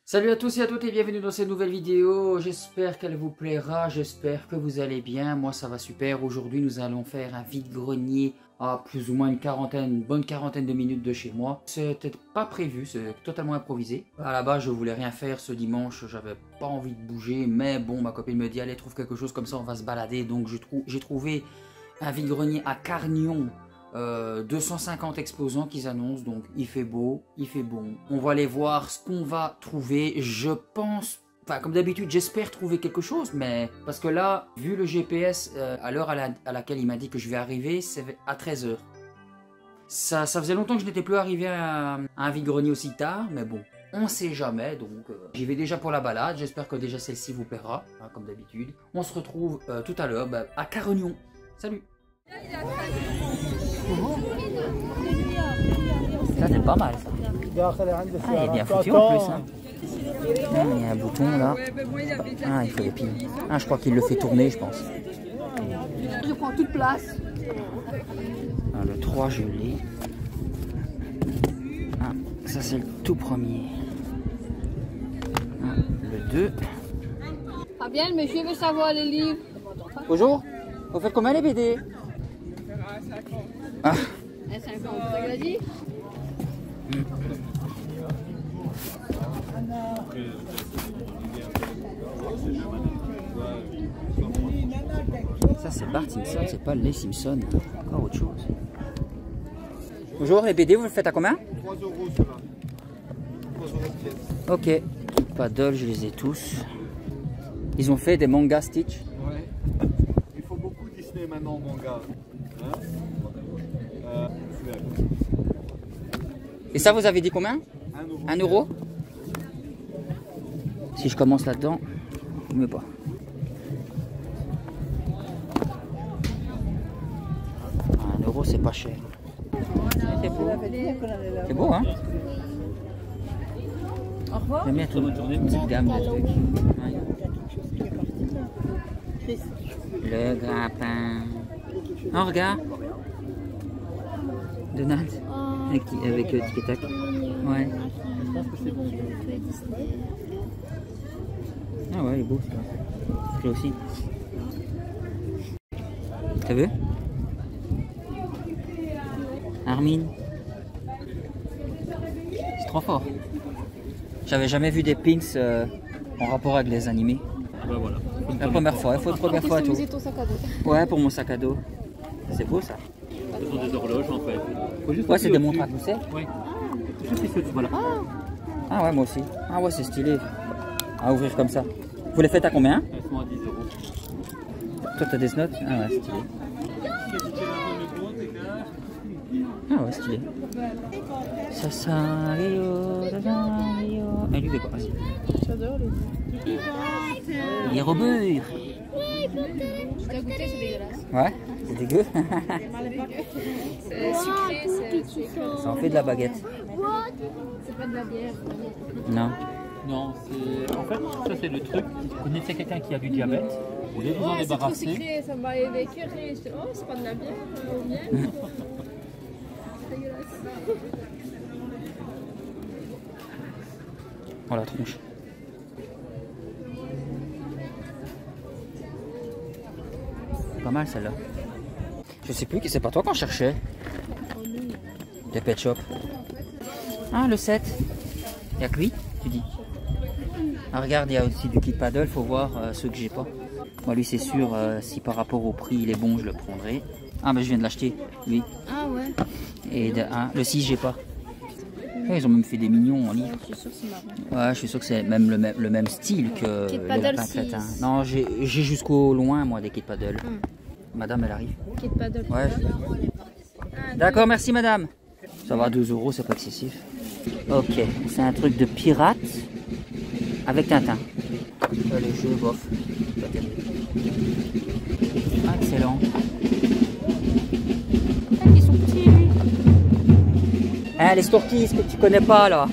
Salut à tous et à toutes et bienvenue dans cette nouvelle vidéo. J'espère qu'elle vous plaira, j'espère que vous allez bien. Moi ça va super. Aujourd'hui nous allons faire un vide-grenier à plus ou moins une bonne quarantaine de minutes de chez moi. C'était pas prévu, c'est totalement improvisé. À la base je voulais rien faire ce dimanche, j'avais pas envie de bouger. Mais bon, ma copine me dit allez trouve quelque chose comme ça, on va se balader. Donc j'ai trouvé un vide-grenier à Carnion. 250 exposants qu'ils annoncent, donc il fait beau, il fait bon. On va aller voir ce qu'on va trouver. Je pense, enfin comme d'habitude, j'espère trouver quelque chose, mais parce que là, vu le GPS, à l'heure à laquelle il m'a dit que je vais arriver, c'est à 13 h. Ça faisait longtemps que je n'étais plus arrivé à un vide-grenier aussi tard, mais bon, on sait jamais, donc j'y vais déjà pour la balade. J'espère que déjà celle-ci vous plaira, hein, comme d'habitude. On se retrouve tout à l'heure à Carnion. Salut! Ça c'est pas mal ça. Ah, il est bien foutu en plus. Hein. Ah, il y a un bouton là. Ah, il faut les piles. Ah, je crois qu'il le fait tourner, je pense. Je prends toute place. Ah, le 3 je l'ai. Ah, ça c'est le tout premier. Ah, le 2. Fabienne, monsieur veut savoir les livres. Bonjour. Vous faites combien les BD? Ah. 50, ça qu'il a dit. Ça c'est Bart Simpson, c'est pas les Simpsons, encore autre chose. Bonjour, les BD vous le faites à combien? 3 € cela. 3 € de pièce. Ok, paddle, je les ai tous. Ils ont fait des mangas Stitch. Ouais. Il faut beaucoup Disney maintenant en manga. Hein Et ça vous avez dit combien? 1 €. 1 €. Si je commence là-dedans, mieux pas. 1 € c'est pas cher. C'est beau. C'est beau hein? Au revoir. J'aime bien une petite gamme de trucs. Ouais. Le grappin. Oh regarde. Donald. Avec Tic et Tac. Ouais. Ah ouais, il est beau celui-là. Celui-là aussi. T'as vu? Armin. C'est trop fort. J'avais jamais vu des pins en rapport avec les animés. Ben voilà. La première fois, il faut une première fois à tout. Ton sac à dos. Ouais, pour mon sac à dos. C'est beau ça. Ce sont des horloges en fait. Faut juste Ouais, c'est des appuyer montres à au-dessus. gousset. Oui. Juste ici au-dessus, voilà. Ah ouais, moi aussi. Ah ouais, c'est stylé. À ouvrir comme ça. Vous les faites à combien? Elles sont à 10 €. Toi, t'as des notes? Ah ouais, stylé. Ah ouais, stylé. Ça, ça, lui, c'est quoi? Vas-y. J'adore les. Il est rebeur. Tu as goûté, c'est dégueulasse. Ouais, c'est dégueu. C'est sucré, c'est. Ça en fait de la baguette. C'est pas de la bière. Non. Non, c'est. En fait, ça c'est le truc. Si vous connaissez quelqu'un qui a du diabète, vous voulez vous en Ouais, c'est trop débarrasser. sucré, ça m'a écœuré. J'étais, oh, c'est pas de la bière, miel. C'est dégueulasse. Oh la tronche. Pas mal celle-là. Je sais plus, c'est pas toi qu'on cherchait. Des pet shop. Ah, le 7. Y'a que lui, tu dis. Ah, regarde, il y a aussi du kit paddle, faut voir ceux que j'ai pas. Moi, lui, c'est sûr, si par rapport au prix il est bon, je le prendrai. Ah, mais je viens de l'acheter, lui. Ah ouais. Et le 6, j'ai pas. Ouais, ils ont même fait des mignons en livre. Je suis sûre que c'est marrant. Ouais, je suis sûr que c'est même le même style que Kit le paddle lapin 6. crétin. Non, j'ai jusqu'au loin, moi, des kits paddle. Madame, elle arrive. Kit paddle. Ouais. D'accord, merci madame. Ça va, 2 €, c'est pas excessif. Ok, c'est un truc de pirate avec Tintin. Le jeu, bof. Pas terrible. Ah, excellent. Ils sont petits, lui. Hein, les Storkies que tu connais pas là.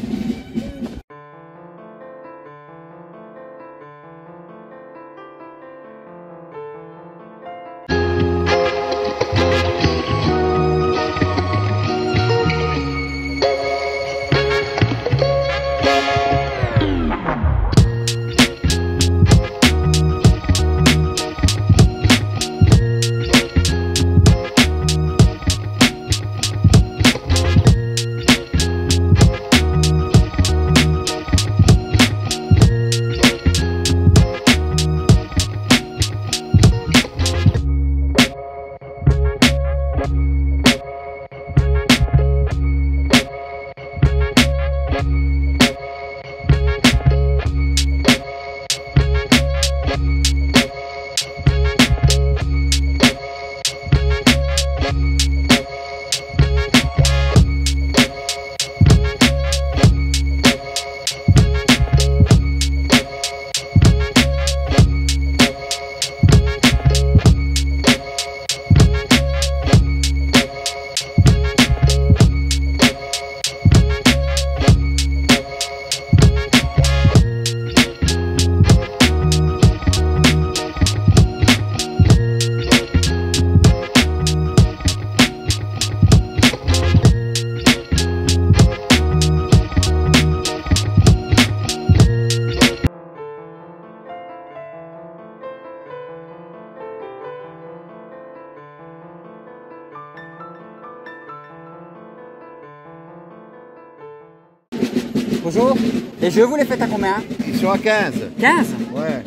Les jeux, vous les faites à combien? Ils sont à 15. 15? Ouais.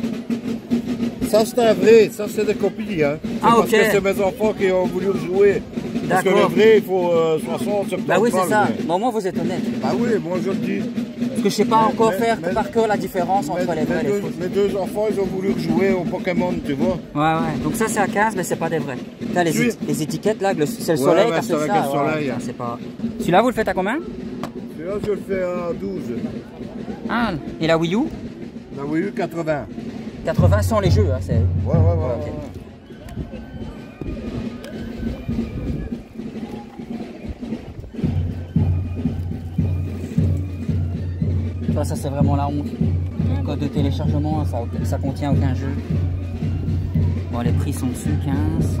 Ça c'est un vrai, ça c'est des copies. Hein. Ah, parce ok. que c'est mes enfants qui ont voulu jouer. Parce que le D'accord. vrai il faut 60, 70 Bah oui, c'est balles, ça. mais- Bon, au moins, vous êtes honnête. Bah oui, moi je le dis. Parce que je sais pas encore faire mais- par cœur la différence entre les vrais et les faux. Mes deux enfants ils ont voulu jouer au Pokémon, tu vois. Ouais, ouais. Donc ça, c'est à 15, mais c'est pas des vrais. Là, Oui. les étiquettes, là, c'est le Ouais, soleil ouais, qui a c'est fait avec ça. le soleil. putain, c'est pas... Celui-là, vous le faites à combien? Celui-là je le fais à 12. Ah, et la Wii U? La Wii U 80. 80 sans les jeux, hein, c'est... Ouais, ouais, ouais. ok. ouais. Ça c'est vraiment la honte. Code de téléchargement, ça contient aucun jeu. Bon, les prix sont dessus, 15.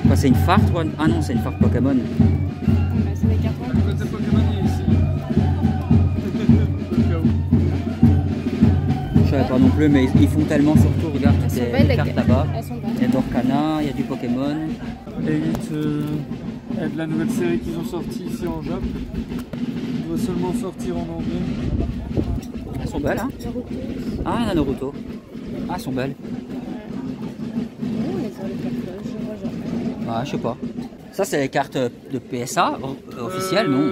Quoi, c'est une farte ou ah non, c'est une farte Pokémon. C'est des cartons. Côté Pokémon ici. Je savais pas non plus, mais ils font tellement surtout, regarde, Elles sont toutes belles, les cartes là-bas. Elles sont Il y belles. a Dorkana, il y a du Pokémon. Elite, il y a de la nouvelle série qu'ils ont sortie ici en Jap. Il doit seulement sortir en anglais. Elles sont belles, hein? Ah, il y en a Naruto. Ah, elles sont belles. Ouais, je sais pas. Ça, c'est les cartes de PSA officielles, non?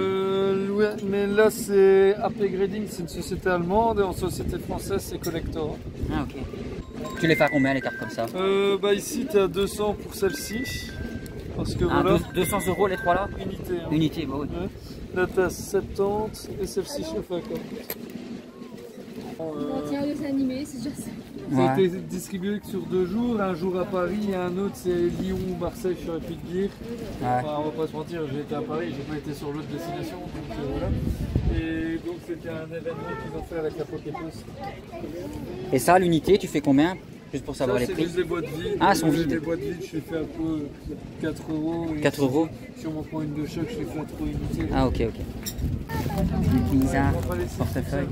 Ouais, mais là c'est AP Grading, c'est une société allemande et en société française c'est Collector. Ah, ok. Tu les fais à combien, les cartes comme ça? Bah ici t'es à 200 pour celle-ci. Parce que Ah, voilà, 200 € les trois là? unité. Hein. Unité, bah oui. Ouais. Là t'as 70 et celle-ci je fais à 40. On tient au dessin animé, c'est déjà ça. Ça a Ouais. été distribué que sur 2 jours, un jour à Paris et un autre c'est Lyon ou Marseille, je saurais plus te dire. Ouais. Enfin, on va pas se mentir, j'ai été à Paris, j'ai pas été sur l'autre destination, donc voilà. Et donc c'était un événement qu'ils ont fait avec la Poképost. Et ça, l'unité, tu fais combien? Juste pour savoir Ça, les c'est prix. juste des boîtes vides. Ah, elles sont vides. Les boîtes vides, je les fais un peu 4 €. Et 4 €. Si on m'en prend une de chaque, je les fais à 3 unités. Ah, ok, ok. Lisa, portefeuille.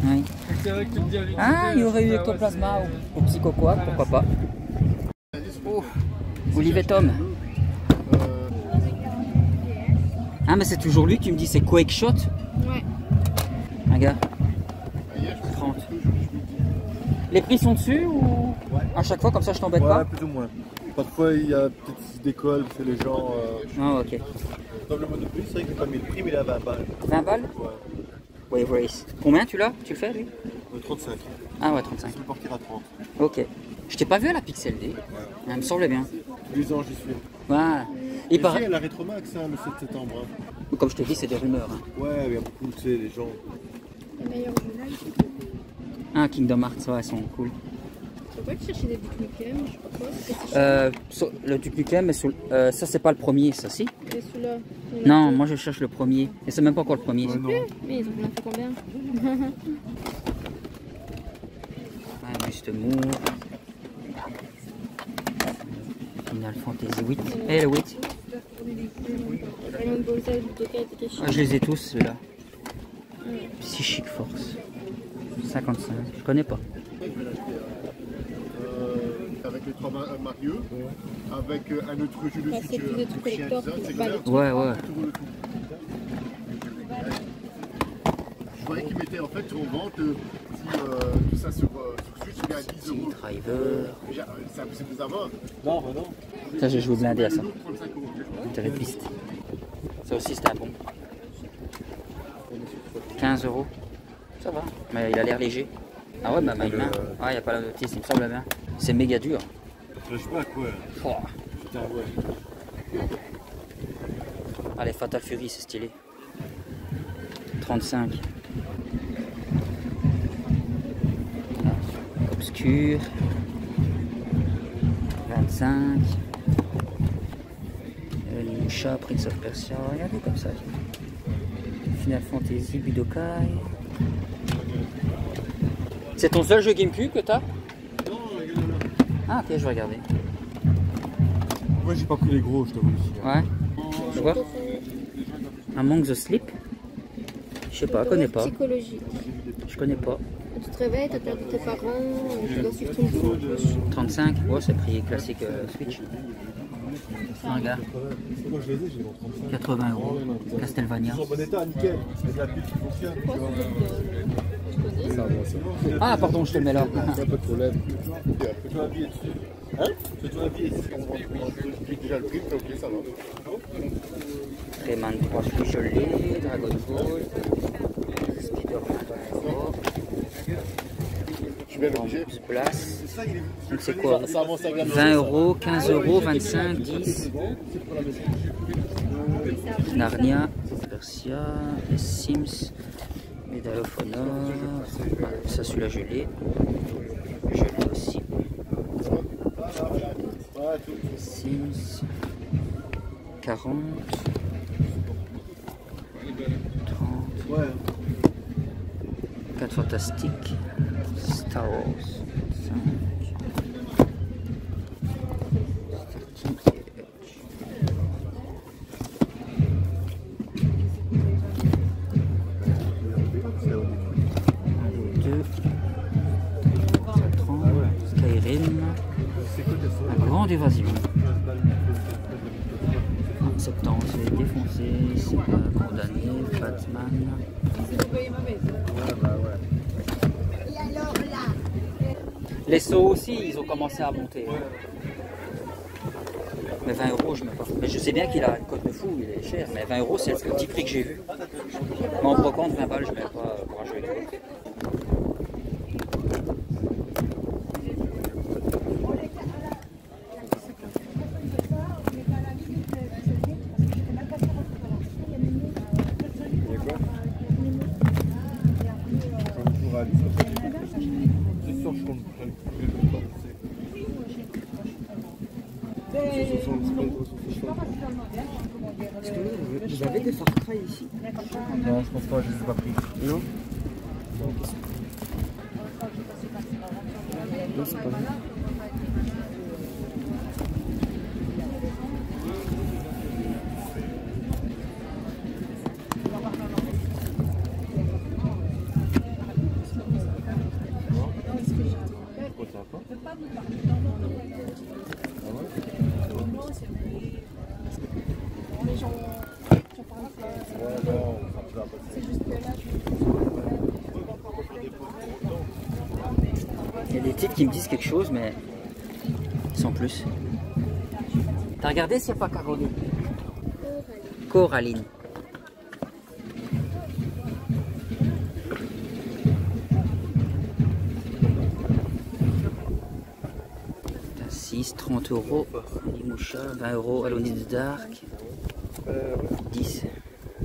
Oui. C'est vrai que tu me dis à l'unité, Ah, il y aurait eu je fais, Ectoplasma c'est- ou Psychoquack, pourquoi pas. Oh, Olivier Tom. Ah, mais c'est toujours lui, tu me dis c'est Quake Shot? Ouais. Regarde. 30. Les prix sont dessus ou à chaque fois comme ça je t'embête Ouais, pas? plus ou moins. Parfois il y a peut-être des décolles, parce que les gens. Ah, ok. Dans le Monopoly, c'est vrai qu'il n'a pas mis le prix, mais il a 20 balles. 20 balles? Wave Race. Combien tu l'as? Tu le fais lui? 35. Ah ouais, 35. Il peut partir à 30. Ok. Je t'ai pas vu à la Pixel D. Elle me semblait bien. Tous les ans, j'y suis. Voilà. Et Ici, par... il y a la Rétromax le 7 septembre. Hein. Comme je te dis, c'est des rumeurs. Hein. Ouais, il y a beaucoup, tu sais, les gens. Les meilleurs jeux. Ah, Kingdom Hearts, ouais, elles sont cool. Tu peux pas chercher des Duke Nukem, je sais pas quoi. C'est Le Duke Nukem, mais ça c'est pas le premier, ça si? Et celui-là. il y en a Non, deux. moi je cherche le premier. Et c'est même pas encore le premier. Ouais, non. Mais ils ont bien fait combien? Ouais, juste Moore. Final Fantasy 8. Et le 8. Dragon Ball Z, Budokai Tenkaichi. Ah, je les ai tous ceux-là. Psychic Force. 55. Je connais pas. Avec les 3 Mario, avec un autre jeu de Ça, c'est plus des trucs collector qui se valent. Ouais, ouais. Je voyais qu'ils mettaient en fait en vente tout ça sur Switch, il y a 10 euros. Driver. C'est impossible de savoir. Non, bah non. Ça, j'ai joué blindé à ça. 35 euros. Intérêt de piste. Ça aussi, c'était un bon. 15 €. Ça va. Mais il a l'air léger. Ah ouais, bah, ma main. Ah, il n'y a pas la notice, il me semble bien. C'est méga dur. Je sais pas quoi. Oh. Putain, ouais. Allez, Fatal Fury, c'est stylé. 35. Obscur. 25. Musha, Prince of Persia, regardez comme ça. Final Fantasy, Budokai. C'est ton seul jeu GameCube que t'as? Non, il y en a. Ah ok, je vais regarder. Moi j'ai pas pris les gros, je t'avoue aussi. Ouais. Tu vois? Among the Sleep? Je sais pas, je connais pas. Psychologique. Je connais pas. Tu te réveilles, t'as perdu tes parents, tu dois suivre ton enfant. 35, ouais, c'est prix classique Switch. Regarde. Moi je les ai, j'ai dans 35. 80 €. Castlevania. Ils sont en bon état, nickel. Il y a de la pile qui fonctionne. Ça va, ça. Ah, pardon, je te le mets là. Pas de problème. Fais-toi un billet dessus. Hein? Fais-toi un billet ici. Je clique déjà le prix, ok, ça va. Rayman 3, je l'ai. Dragon Ball. Spider-Man. Je suis bien obligé. Place. Donc c'est quoi? Ça avance à 20 €, 15 €, 25, 10. Narnia, Persia, les Sims, Medal of Honor. Ah, ça, celui-là, je l'ai. Je l'ai aussi. Sims. 40. 30. 4 Fantastiques. Star Wars. 5. Skyrim, la grande évasion. 70, c'est défoncé, c'est pas condamné, Batman. Les sauts aussi, ils ont commencé à monter. Mais 20 € je mets pas. Mais je sais bien qu'il a une cote de fou, il est cher. Mais 20 € c'est le petit prix que j'ai vu. Mais en brocante, 20 balles, je mets pas pour un jeu vidéo. Vous avez des Far Cry ici? Non, je pense pas, je les ai pas pris. Non? Non, c'est pas vrai. Il y a des titres qui me disent quelque chose, mais sans plus. T'as regardé s'il n'y a pas Caroline? Coraline. T'as 6, 30 €. Limoucha, 20 €. Alone in the Dark. 10.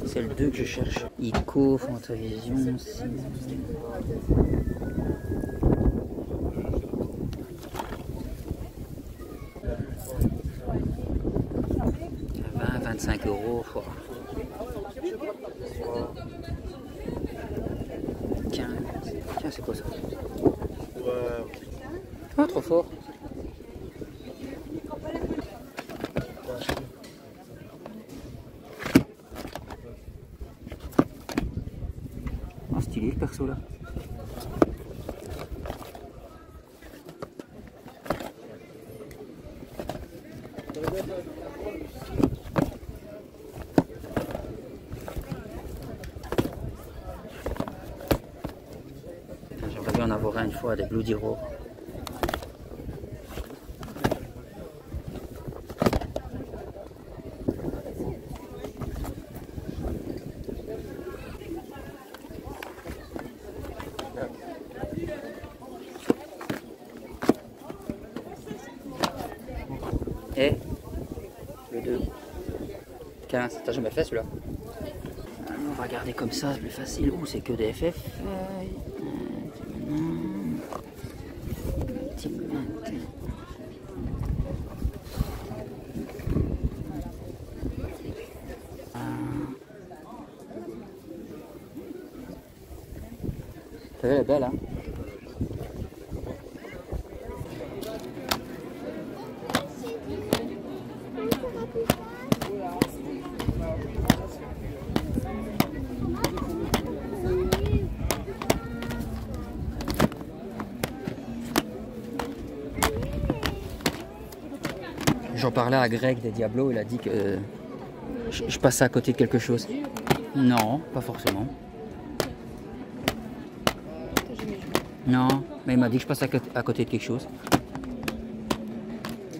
C'est le 2 que je cherche. Ico, Fantavision, 6. 25 €. 15. Tiens, c'est quoi ça? Ah, trop fort. Ah, stylé le perso là. J'aurais dû en avoir un une fois, des Bloody Roar. Et le 2. 15. T'as jamais fait celui-là? On va regarder comme ça, c'est plus facile. Ouh, c'est que des FF. Elle est belle, hein? J'en parlais à Greg des Diablos, il a dit que je passais à côté de quelque chose. Non, pas forcément. Non, mais il m'a dit que je passais à côté de quelque chose.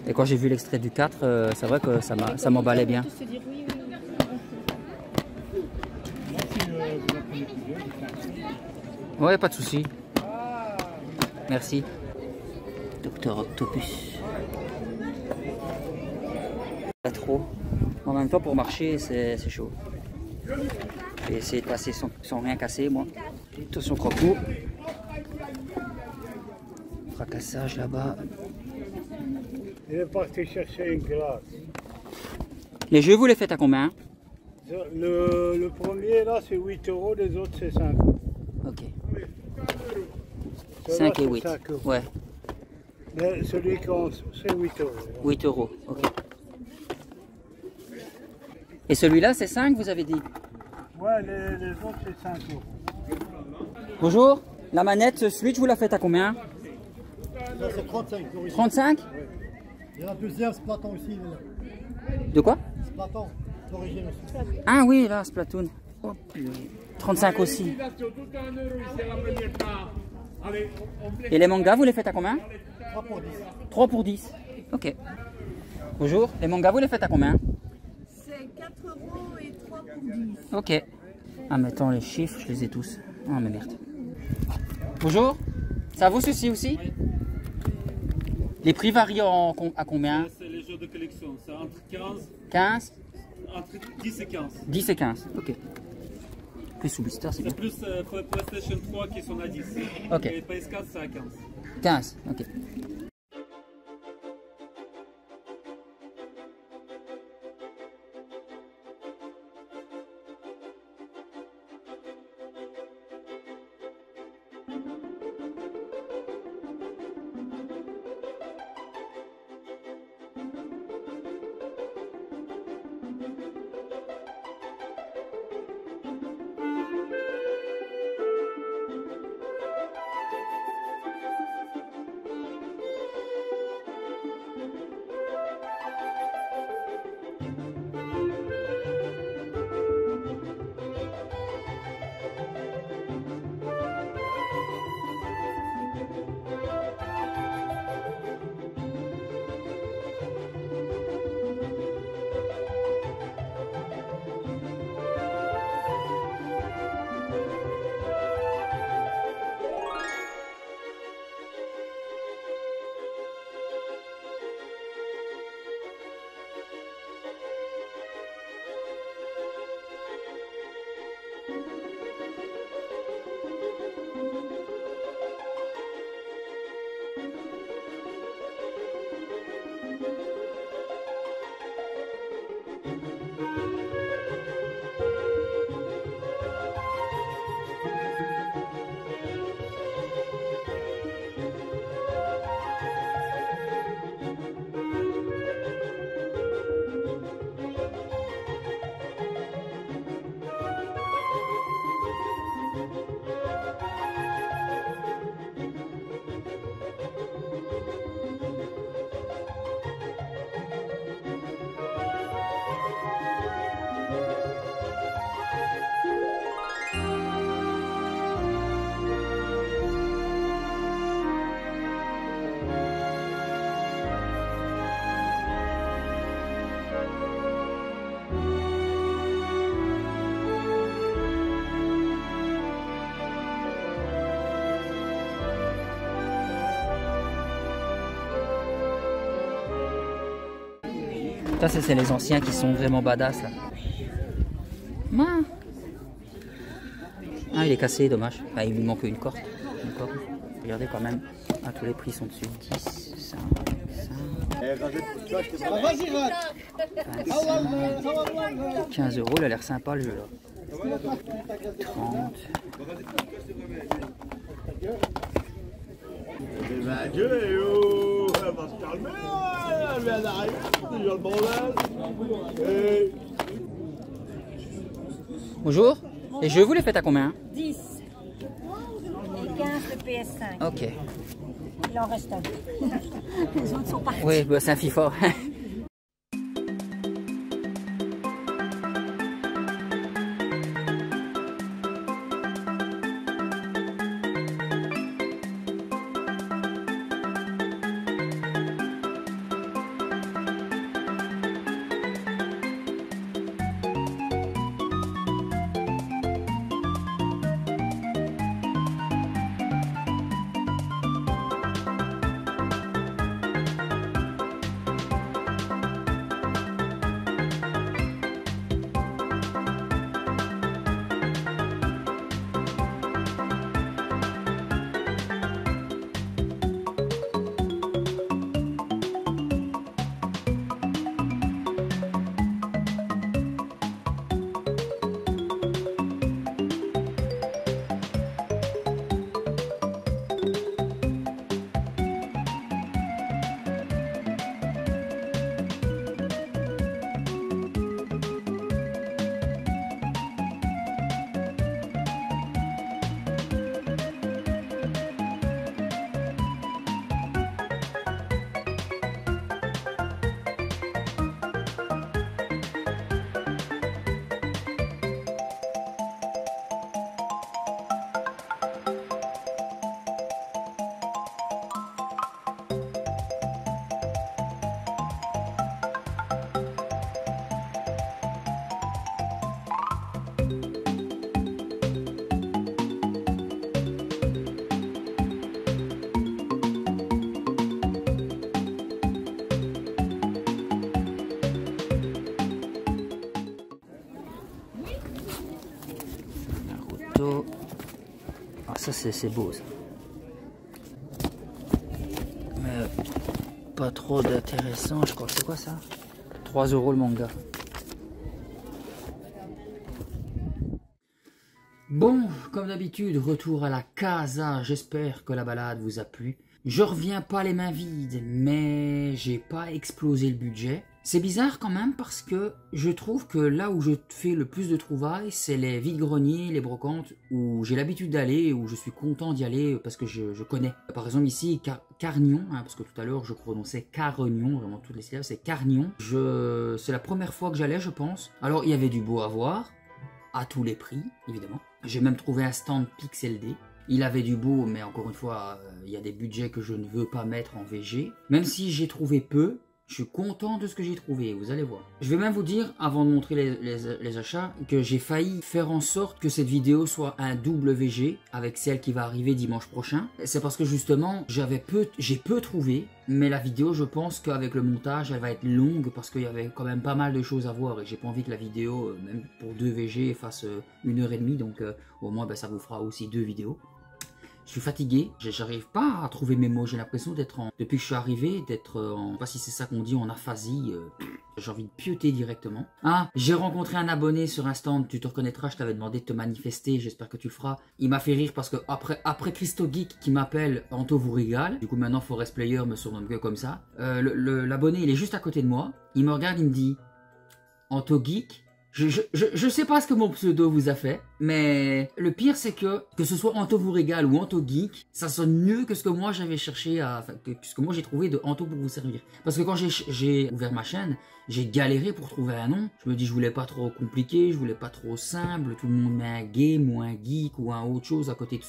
Et quand j'ai vu l'extrait du 4, c'est vrai que ça m'emballait bien. Ouais, pas de souci. Merci. Docteur Octopus. Pas trop. En même temps, pour marcher, c'est chaud. Je vais essayer de passer sans rien casser, moi. Attention, croco. Fracassage là-bas. Il est parti chercher une glace. Les jeux, vous les faites à combien? Le premier là c'est 8 €, les autres c'est 5 €. Ok. 5 et 8. Ouais. Mais celui qu'on c'est 8 €. 8 €. Ok. Et celui-là, c'est 5, vous avez dit? Ouais, les autres c'est 5 €. Bonjour. La manette Switch, vous la faites à combien? Ça c'est 35. 35? Il y a la deuxième Splatoon aussi. De quoi? Splatoon, d'origine aussi. Ah oui, là, Splatoon. Oh, purée. 35 aussi. Et les mangas, vous les faites à combien? 3 pour 10. 3 pour 10. Ok. Bonjour. Les mangas, vous les faites à combien? C'est 4 € et 3 pour 10. Ok. Ah, mettons les chiffres, je les ai tous. Ah, mais merde. Bonjour. Ça vaut ceci aussi? Les prix varient à combien? C'est les jeux de collection, c'est entre 15? entre 10 et 15. 10 et 15, ok. Plus sous blister, c'est bien. C'est plus PlayStation 3 qui sont à 10. Ok. Et PS4 c'est à 15. 15, ok. Ça, c'est les anciens qui sont vraiment badass là. Ah, il est cassé, dommage. Ah, il lui manque une corde. Regardez quand même. Ah, tous les prix sont dessus. 10, 5, 15 €, il a l'air sympa le jeu là. 30. Elle va se calmer, elle vient d'arriver, déjà le bordel. Bonjour. Les jeux, vous les faites à combien? 10 et 15 le PS5. Ok. Il en reste un. Les autres sont partis. Oui, bah, c'est un FIFA. Naruto. Ah, ça c'est beau ça. Mais pas trop d'intéressant, je crois que c'est quoi ça? 3 € le manga. Bon, comme d'habitude, retour à la casa. J'espère que la balade vous a plu. Je reviens pas les mains vides, mais j'ai pas explosé le budget. C'est bizarre quand même parce que je trouve que là où je fais le plus de trouvailles, c'est les vide-greniers, les brocantes, où j'ai l'habitude d'aller, où je suis content d'y aller parce que je connais. Par exemple ici, Carignon, hein, parce que tout à l'heure je prononçais Carignon, vraiment toutes les syllabes, c'est Carignon. C'est la première fois que j'allais, je pense. Alors il y avait du beau à voir, à tous les prix, évidemment. J'ai même trouvé un stand Pixel D. Il avait du beau, mais encore une fois, il y a des budgets que je ne veux pas mettre en VG. Même si j'ai trouvé peu, je suis content de ce que j'ai trouvé, vous allez voir. Je vais même vous dire, avant de montrer les achats, que j'ai failli faire en sorte que cette vidéo soit un double VG avec celle qui va arriver dimanche prochain. C'est parce que justement, j'ai peu trouvé, mais la vidéo, je pense qu'avec le montage, elle va être longue parce qu'il y avait quand même pas mal de choses à voir et j'ai pas envie que la vidéo, même pour 2 VG, fasse 1h30, donc au moins ça vous fera aussi 2 vidéos. Je suis fatigué, j'arrive pas à trouver mes mots, j'ai l'impression d'être depuis que je suis arrivé, d'être en, je sais pas si c'est ça qu'on dit, en aphasie, j'ai envie de pioter directement. Ah, j'ai rencontré un abonné sur un stand, tu te reconnaîtras, je t'avais demandé de te manifester, j'espère que tu le feras. Il m'a fait rire parce que après Christo Geek qui m'appelle, Anto vous régale, du coup maintenant Forest Player me surnomme que comme ça. L'abonné il est juste à côté de moi, il me regarde, il me dit, Anto Geek, je sais pas ce que mon pseudo vous a fait, mais le pire c'est que ce soit Anto vous régale ou Anto Geek, ça sonne mieux que ce que moi j'avais cherché que ce que moi j'ai trouvé de Anto pour vous servir. Parce que quand j'ai ouvert ma chaîne, j'ai galéré pour trouver un nom. Je me dis je voulais pas trop compliqué, je voulais pas trop simple, tout le monde met un game ou un geek ou un autre chose à côté de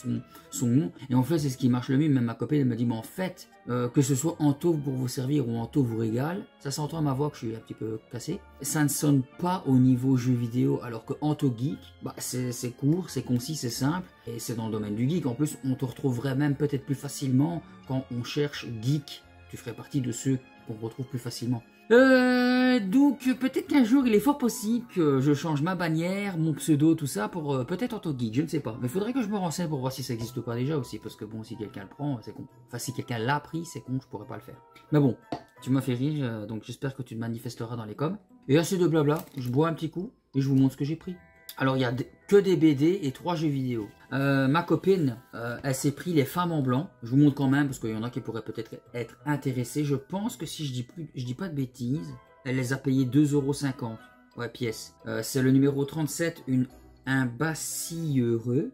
son nom. Et en fait c'est ce qui marche le mieux, même ma copine elle me dit mais en fait, que ce soit Anto pour vous servir ou Anto vous régale, ça s'entend à ma voix que je suis un petit peu cassé. Ça ne sonne pas au niveau jeu vidéo, alors que Anto Geek, bah c'est court, c'est concis, c'est simple, et c'est dans le domaine du geek. En plus, on te retrouverait même peut-être plus facilement quand on cherche geek. Tu ferais partie de ceux qu'on retrouve plus facilement. Donc peut-être qu'un jour il est fort possible que je change ma bannière, mon pseudo, tout ça pour peut-être Anto Geek, je ne sais pas. Mais il faudrait que je me renseigne pour voir si ça existe pas déjà aussi, parce que bon, si quelqu'un le prend, c'est con. Enfin, si quelqu'un l'a pris, c'est con, je pourrais pas le faire. Mais bon, tu m'as fait rire, donc j'espère que tu te manifesteras dans les coms. Et assez de blabla, je bois un petit coup et je vous montre ce que j'ai pris. Alors il y a que des BD et 3 jeux vidéo. Ma copine, elle s'est pris les femmes en blanc. Je vous montre quand même parce qu'il y en a qui pourraient peut-être être intéressés. Je pense que si je dis pas de bêtises, elle les a payés 2,50 €. Ouais, pièce. C'est le numéro 37, un bassi heureux.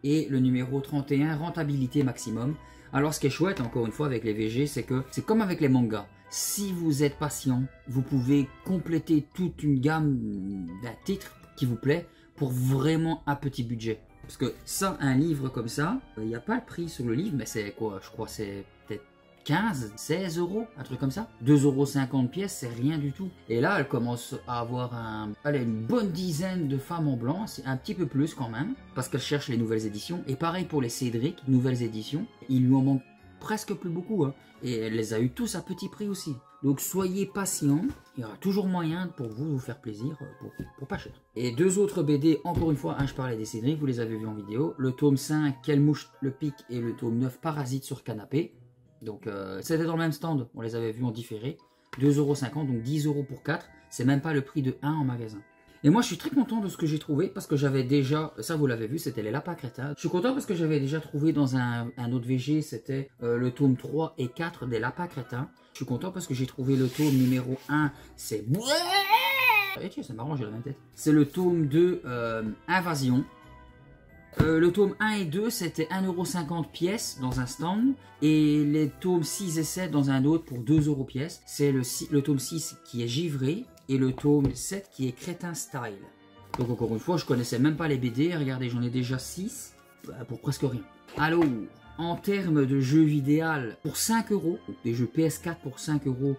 Et le numéro 31, rentabilité maximum. Alors ce qui est chouette, encore une fois, avec les VG, c'est que c'est comme avec les mangas. Si vous êtes patient, vous pouvez compléter toute une gamme d'un titre qui vous plaît pour vraiment un petit budget. Parce que ça, un livre comme ça, il n'y a pas le prix sur le livre, mais c'est quoi? Je crois c'est peut-être 15, 16 €, un truc comme ça. 2,50 € pièce, c'est rien du tout. Et là, elle commence à avoir une bonne dizaine de femmes en blanc, c'est un petit peu plus quand même, parce qu'elle cherche les nouvelles éditions. Et pareil pour les Cédric, nouvelles éditions, il lui en manque presque plus beaucoup, hein. Et elle les a eu tous à petit prix aussi. Donc soyez patients, il y aura toujours moyen pour vous faire plaisir pour pas cher. Et 2 autres BD, encore une fois, je parlais des Cédric, vous les avez vus en vidéo. Le tome 5, Quelle mouche le pique, et le tome 9, Parasite sur canapé. Donc c'était dans le même stand, on les avait vus en différé. 2,50 €, donc 10 € pour 4. C'est même pas le prix de 1 en magasin. Et moi je suis très content de ce que j'ai trouvé parce que j'avais déjà, ça vous l'avez vu, c'était les lapins crétins. Je suis content parce que j'avais déjà trouvé dans un autre VG, c'était le tome 3 et 4 des lapins crétins. Je suis content parce que j'ai trouvé le tome numéro 1, c'est... Et tiens, c'est marrant, j'ai la même tête. C'est le tome 2, Invasion. Le tome 1 et 2, c'était 1,50 € pièce dans un stand. Et les tomes 6 et 7 dans un autre pour 2 € pièce. C'est le tome 6 qui est givré. Et le tome 7 qui est crétin style. Donc encore une fois, je connaissais même pas les BD. Regardez, j'en ai déjà 6 pour presque rien. Alors, en termes de jeux vidéo, pour 5 €, des jeux PS4 pour 5 €,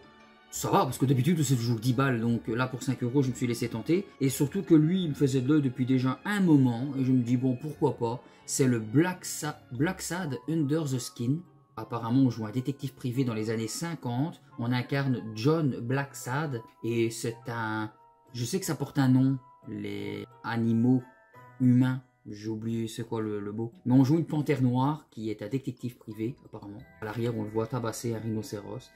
ça va, parce que d'habitude c'est toujours 10 balles, donc là pour 5 euros je me suis laissé tenter. Et surtout que lui il me faisait de l'œil depuis déjà un moment, et je me dis bon pourquoi pas. C'est le Black Sad Under the Skin. Apparemment on joue un détective privé dans les années 50, on incarne John Blacksad, et c'est un... Je sais que ça porte un nom, les animaux humains. J'ai oublié c'est quoi le mot. Mais on joue une panthère noire qui est un détective privé, apparemment. À l'arrière, on le voit tabasser un rhinocéros.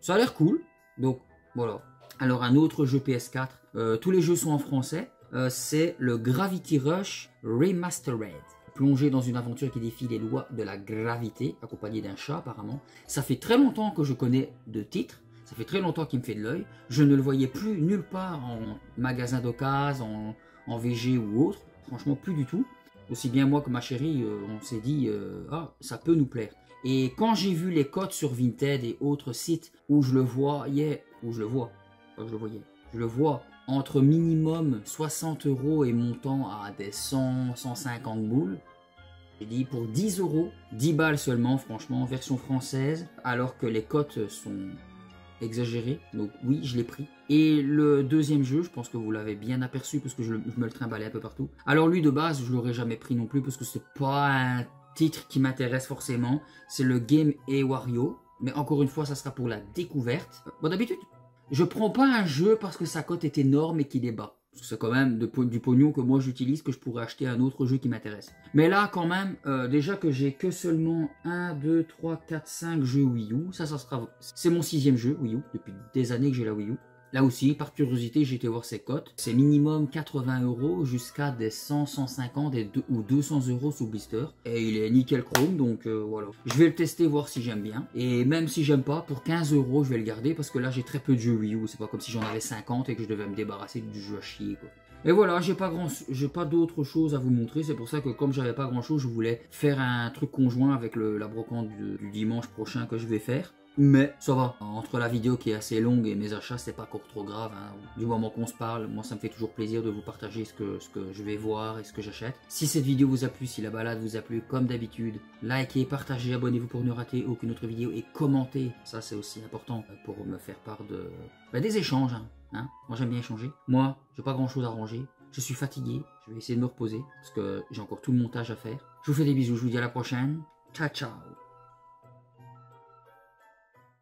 Ça a l'air cool. Donc, voilà. Alors, un autre jeu PS4. Tous les jeux sont en français. C'est le Gravity Rush Remastered. Plongé dans une aventure qui défie les lois de la gravité, accompagné d'un chat, apparemment. Ça fait très longtemps que je connais de titres. Ça fait très longtemps qu'il me fait de l'œil. Je ne le voyais plus nulle part en magasin d'occasion, en VG ou autre. Franchement, plus du tout. Aussi bien moi que ma chérie, on s'est dit, ah, ça peut nous plaire. Et quand j'ai vu les cotes sur Vinted et autres sites où je le voyais, je le vois entre minimum 60 € et montant à des 100, 150 boules. J'ai dit pour 10 €, 10 balles seulement, franchement, version française, alors que les cotes sont exagérées. Donc oui, je l'ai pris. Et le deuxième jeu, je pense que vous l'avez bien aperçu parce que je me le trimballais un peu partout. Alors lui de base, je l'aurais jamais pris non plus parce que c'est pas un titre qui m'intéresse forcément. C'est le Game & Wario. Mais encore une fois, ça sera pour la découverte. Bon, d'habitude, je prends pas un jeu parce que sa cote est énorme et qu'il est bas. Parce que c'est quand même du pognon que moi j'utilise, que je pourrais acheter un autre jeu qui m'intéresse. Mais là quand même, déjà que j'ai que seulement 1, 2, 3, 4, 5 jeux Wii U. Ça sera... C'est mon 6e jeu Wii U, depuis des années que j'ai la Wii U. Là aussi, par curiosité, j'ai été voir ses cotes. C'est minimum 80 € jusqu'à des 100, 150 ou 200 € sous blister. Et il est nickel chrome, donc voilà. Je vais le tester, voir si j'aime bien. Et même si j'aime pas, pour 15 €, je vais le garder parce que là, j'ai très peu de jeux Wii U. C'est pas comme si j'en avais 50 et que je devais me débarrasser du jeu à chier, quoi. Et voilà, j'ai pas d'autre chose à vous montrer. C'est pour ça que comme j'avais pas grand chose, je voulais faire un truc conjoint avec la brocante du dimanche prochain que je vais faire. Mais ça va, entre la vidéo qui est assez longue et mes achats, c'est pas encore trop grave, hein. Du moment qu'on se parle, moi ça me fait toujours plaisir de vous partager ce que je vais voir et ce que j'achète. Si cette vidéo vous a plu, si la balade vous a plu, comme d'habitude, likez, partagez, abonnez-vous pour ne rater aucune autre vidéo et commentez. Ça c'est aussi important pour me faire part des échanges, hein. Moi j'aime bien échanger. Moi, j'ai pas grand chose à ranger. Je suis fatigué, je vais essayer de me reposer parce que j'ai encore tout le montage à faire. Je vous fais des bisous, je vous dis à la prochaine. Ciao ciao.